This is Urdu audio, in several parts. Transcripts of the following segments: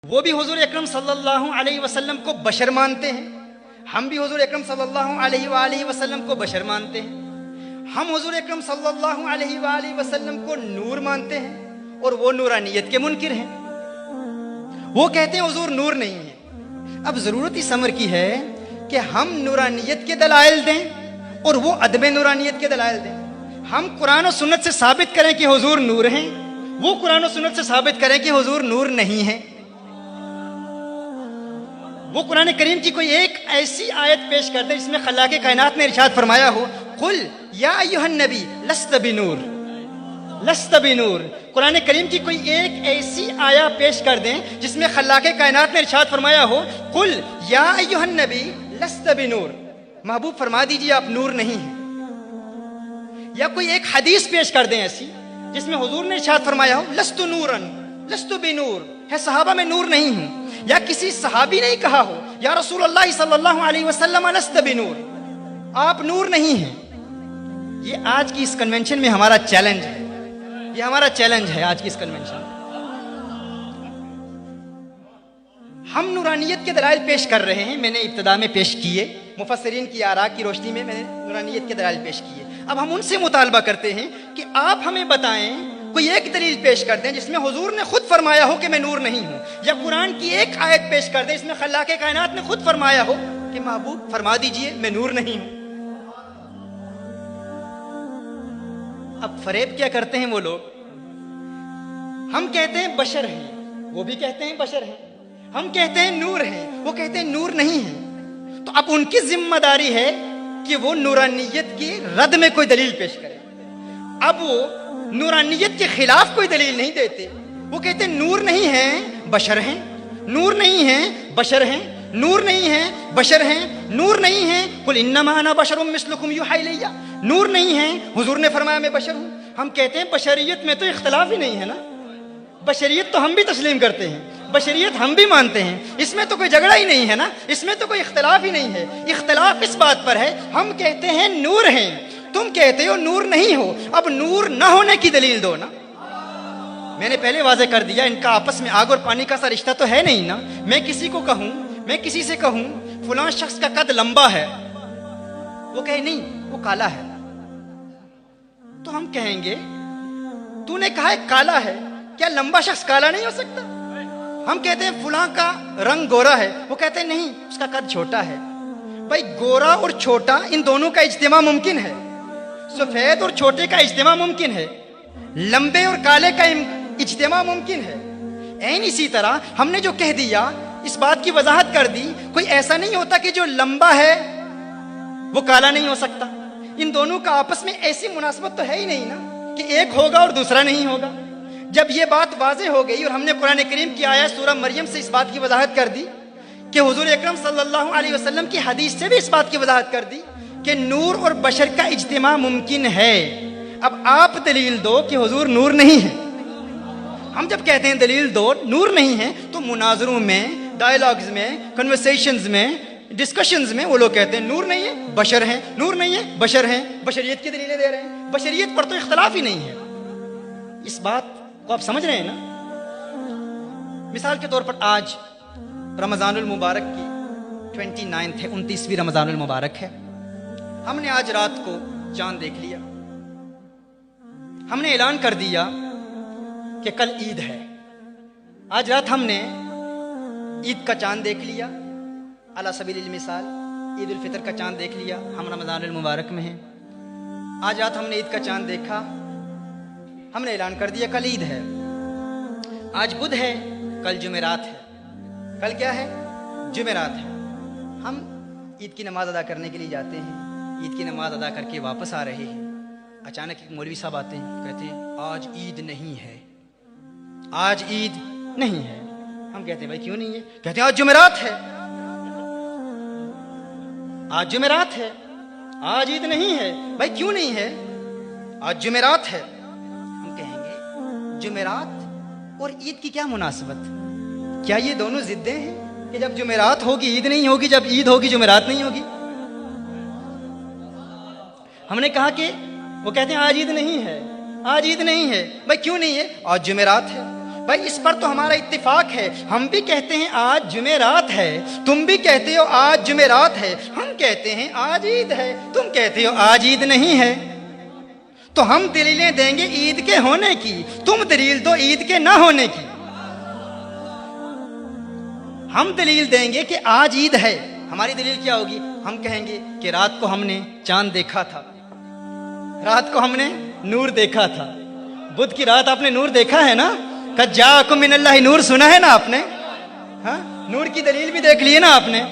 وہ بھی حضور اکرم صلی اللہ علیہ وسلم کو بشر مانتے ہیں، ہم بھی حضور اکرم صلی اللہ علیہ وآلہ وسلم کو بشر مانتے ہیں۔ ہم حضور اکرم صلی اللہ علیہ وآلہ وسلم کو نور مانتے ہیں اور وہ نورانیت کے منکر ہیں، وہ کہتے ہیں حضور نور نہیں ہے۔ اب ضرورت اس امر کی ہے کہ ہم نورانیت کے دلائل دیں اور وہ عدم نورانیت کے دلائل دیں۔ ہم قرآن و سنت سے ثابت کریں کہ حضور نور ہیں، وہ قرآن و سنت سے ثابت کریں کہ حضور نور نہیں ہے۔ وہ قرآن کریم کی کوئی ایک ایسی آیت پیش کر دیں جس میں خلاق کائنات نے ارشاد فرمایا ہو قل یا ایھا النبی لست بنور، لست بنور۔ قرآن کریم کی کوئی ایک ایسی آیا پیش کر دیں جس میں خلاق کائنات نے ارشاد فرمایا ہو قل یا ایھا النبی لست بنور، محبوب فرما دیجیے آپ نور نہیں ہیں۔ یا کوئی ایک حدیث پیش کر دیں ایسی جس میں حضور نے ارشاد فرمایا ہو لست نورا لست بنور، ہے صحابہ میں نور نہیں ہوں۔ یا کسی صحابی نے کہا ہو یا رسول اللہ صلی اللہ علیہ وسلم لست بنور، آپ نور نہیں ہیں۔ یہ آج کی اس کنونشن میں ہمارا چیلنج ہے، یہ ہمارا چیلنج ہے آج کی اس کنونشن۔ ہم نورانیت کے دلائل پیش کر رہے ہیں، میں نے ابتدا میں پیش کیے، مفسرین کی آراء کی روشنی میں نے نورانیت کے دلائل پیش کیے۔ اب ہم ان سے مطالبہ کرتے ہیں کہ آپ ہمیں بتائیں، کوئی ایک دلیل پیش کر دیں جس میں حضور نے خود فرمایا ہو کہ میں نور نہیں ہوں، یا قرآن کی ایک آیت پیش کر دیں جس میں خلاق کائنات نے خود فرمایا ہو کہ محبوب فرما دیجئے میں نور نہیں ہوں۔ اب فریب کیا کرتے ہیں وہ لوگ، ہم کہتے ہیں بشر ہیں، وہ بھی کہتے ہیں بشر ہیں، ہم کہتے ہیں نور ہیں، وہ کہتے ہیں نور نہیں ہیں۔ تو اب ان کی ذمہ داری ہے کہ وہ نورانیت کی رد میں کوئی دلیل پیش کرے۔ اب وہ نورانیت کے خلاف کوئی دلیل نہیں دیتے، وہ کہتے ہیں نور نہیں ہیں بشر ہیں، نور نہیں ہیں بشر ہیں، نور نہیں ہیں بشر ہیں، نور نہیں ہیں قل انما انا بشر مثلکم یوحی الی، نور نہیں ہیں حضور نے فرمایا میں بشر ہوں۔ ہم کہتے ہیں بشریت میں تو اختلاف ہی نہیں ہے نا، بشریت تو ہم بھی تسلیم کرتے ہیں، بشریت ہم بھی مانتے ہیں، اس میں تو کوئی جھگڑا ہی نہیں ہے نا، اس میں تو کوئی اختلاف ہی نہیں ہے۔ اختلاف اس بات پر ہے ہم کہتے ہیں نور ہیں، تم کہتے ہو نور نہیں ہو، اب نور نہ ہونے کی دلیل دو نا۔ میں نے پہلے واضح کر دیا ان کا آپس میں آگ اور پانی کا سا رشتہ تو ہے نہیں نا۔ میں کسی کو کہوں، میں کسی سے کہوں فلاں شخص کا قد لمبا ہے، وہ کہے نہیں وہ کالا ہے، تو ہم کہیں گے تو نے کہا ہے کالا ہے، کیا لمبا شخص کالا نہیں ہو سکتا؟ ہم کہتے ہیں فلاں کا رنگ گورا ہے، وہ کہتے ہیں نہیں اس کا قد چھوٹا ہے۔ بھائی گورا اور چھوٹا ان دونوں کا اجتماع ممکن ہے، سفید اور چھوٹے کا اجتماع ممکن ہے، لمبے اور کالے کا اجتماع ممکن ہے۔ این اسی طرح ہم نے جو کہہ دیا اس بات کی وضاحت کر دی، کوئی ایسا نہیں ہوتا کہ جو لمبا ہے وہ کالا نہیں ہو سکتا۔ ان دونوں کا آپس میں ایسی مناسبت تو ہے ہی نہیں نا کہ ایک ہوگا اور دوسرا نہیں ہوگا۔ جب یہ بات واضح ہو گئی اور ہم نے قرآن کریم کی آیت سورہ مریم سے اس بات کی وضاحت کر دی کہ حضور اکرم صلی اللہ علیہ وسلم کی حدیث سے بھی اس بات کی وضاحت کر دی کہ نور اور بشر کا اجتماع ممکن ہے، اب آپ دلیل دو کہ حضور نور نہیں ہے۔ ہم جب کہتے ہیں دلیل دو نور نہیں ہے تو مناظروں میں، ڈائلاگز میں، کنورسیشنز میں، ڈسکشنز میں وہ لوگ کہتے ہیں نور نہیں ہے بشر ہیں، نور نہیں ہے بشر ہیں، بشریت کی دلیلیں دے رہے ہیں۔ بشریت پر تو اختلاف ہی نہیں ہے۔ اس بات کو آپ سمجھ رہے ہیں نا؟ مثال کے طور پر آج رمضان المبارک کی 29 ہے، 29ویں رمضان المبارک ہے۔ ہم نے آج رات کو چاند دیکھ لیا، ہم نے اعلان کر دیا کہ کل عید ہے۔ آج رات ہم نے عید کا چاند دیکھ لیا، علی سبیل المثال عید الفطر کا چاند دیکھ لیا، ہم رمضان المبارک میں ہیں۔ آج رات ہم نے عید کا چاند دیکھا، ہم نے اعلان کر دیا کل عید ہے۔ آج بدھ ہے، کل جمعرات ہے۔ کل کیا ہے؟ جمعرات ہے۔ ہم عید کی نماز ادا کرنے کے لیے جاتے ہیں، عید کی نماز ادا کر کے واپس آ رہے ہیں، اچانک ایک مولوی صاحب آتے ہیں، کہتے ہیں آج عید نہیں ہے، آج عید نہیں ہے۔ ہم کہتے ہیں بھائی کیوں نہیں ہے؟ کہتے ہیں آج جمعرات ہے، آج جمعرات ہے، آج عید نہیں ہے۔ بھائی کیوں نہیں ہے؟ آج جمعرات ہے۔ ہم کہیں گے جمعرات اور عید کی کیا مناسبت؟ کیا یہ دونوں ضدیں ہیں کہ جب جمعرات ہوگی عید نہیں ہوگی، جب عید ہوگی جمعرات نہیں ہوگی؟ ہم نے کہا کہ وہ کہتے ہیں آج عید نہیں ہے، آج عید نہیں ہے۔ بھائی کیوں نہیں ہے؟ آج جمعرات ہے۔ بھائی اس پر تو ہمارا اتفاق ہے. ہم بھی کہتے ہیں آج جمعرات ہے, تم بھی کہتے ہو آج جمعرات ہے. ہم کہتے ہیں آج عید ہے, تم کہتے ہو آج عید نہیں ہے. تو ہم دلیلیں دیں گے عید کے ہونے کی, تم دلیل دو عید کے نہ ہونے کی. ہم دلیل دیں گے کہ آج عید ہے. ہماری دلیل کیا ہوگی؟ ہم کہیں گے کہ رات کو ہم نے چاند دیکھا تھا, رات کو ہم نے نور دیکھا تھا. بدھ کی رات آپ نے نور دیکھا ہے نا؟ قد جاءکم من اللہ نور سنا ہے نا آپ نے؟ ہاں, نور کی دلیل بھی دیکھ لی ہے نا آپ نے.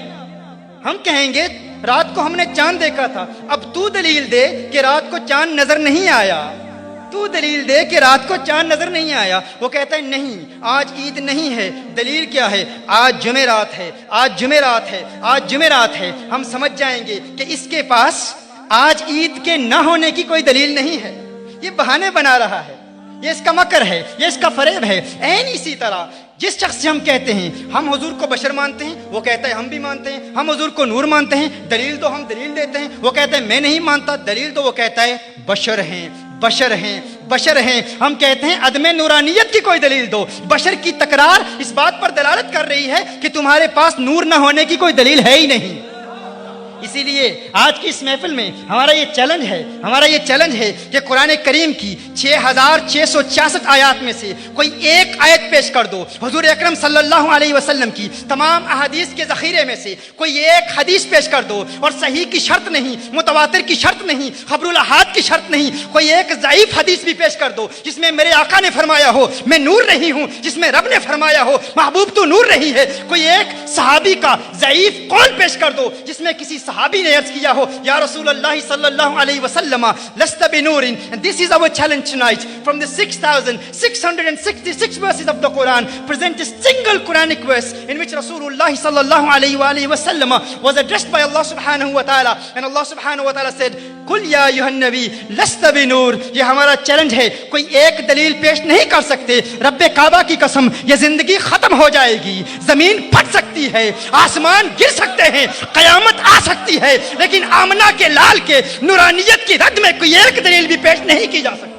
ہم کہیں گے رات کو ہم نے چاند دیکھا تھا. اب تو دلیل دے کہ رات کو چاند نظر نہیں آیا, تو دلیل دے کہ رات کو چاند نظر نہیں آیا. وہ کہتا ہے نہیں آج عید نہیں ہے. دلیل کیا ہے؟ آج جمعرات ہے, آج جمعرات ہے, آج جمعرات ہے. ہم سمجھ جائیں گے کہ اس کے پاس آج عید کے نہ ہونے کی کوئی دلیل نہیں ہے, یہ بہانے بنا رہا ہے, یہ اس کا مکر ہے, یہ اس کا فریب ہے. این اسی طرح جس شخص سے ہم کہتے ہیں ہم حضور کو بشر مانتے ہیں, وہ کہتا ہے ہم بھی مانتے ہیں. ہم حضور کو نور مانتے ہیں, دلیل دو, ہم دلیل دیتے ہیں. وہ کہتا ہے میں نہیں مانتا, دلیل دو. وہ کہتا ہے بشر ہیں, بشر ہیں, بشر ہیں. ہم کہتے ہیں عدم نورانیت کی کوئی دلیل دو. بشر کی تکرار اس بات پر دلالت کر رہی ہے کہ تمہارے پاس نور نہ ہونے کی کوئی دلیل ہے ہی نہیں. اسی لیے آج کی اس محفل میں ہمارا یہ چیلنج ہے کہ قرآن کریم کی 6666 آیات میں سے کوئی ایک آیت پیش کر دو. حضور اکرم صلی اللہ علیہ وسلم کی تمام احادیث کے ذخیرے میں سے کوئی ایک حدیث پیش کر دو, اور صحیح کی شرط نہیں, متواتر کی شرط نہیں, خبر الاحاد کی شرط نہیں, کوئی ایک ضعیف حدیث بھی پیش کر دو جس میں میرے آقا نے فرمایا ہو میں نور نہیں ہوں, جس میں رب نے فرمایا ہو محبوب تو نور نہیں ہے. کوئی ایک صحابی کا ضعیف قول پیش کر دو جس میں کسی صحابی نے عرض کیا ہو یا رسول اللہ صلی اللہ علیہ وسلم لست بنور. And this is our challenge tonight. From the 6,666 verses of the Quran, present a single Quranic verse in which Rasulullah sallallahu alayhi wa sallam was addressed by Allah subhanahu wa ta'ala, and Allah subhanahu wa ta'ala said قل یا ایھا النبی لست بنور. یہ ہمارا چیلنج ہے. کوئی ایک دلیل پیش نہیں کر سکتے. رب کعبہ کی قسم یہ زندگی ختم ہو جائے گی, زمین پھٹ سکتی ہے, آسمان گر سکتے ہیں, قیامت آ سکتی ہے, لیکن آمنہ کے لال کے نورانیت کی رد میں کوئی ایک دلیل بھی پیش نہیں کی جا سکتی.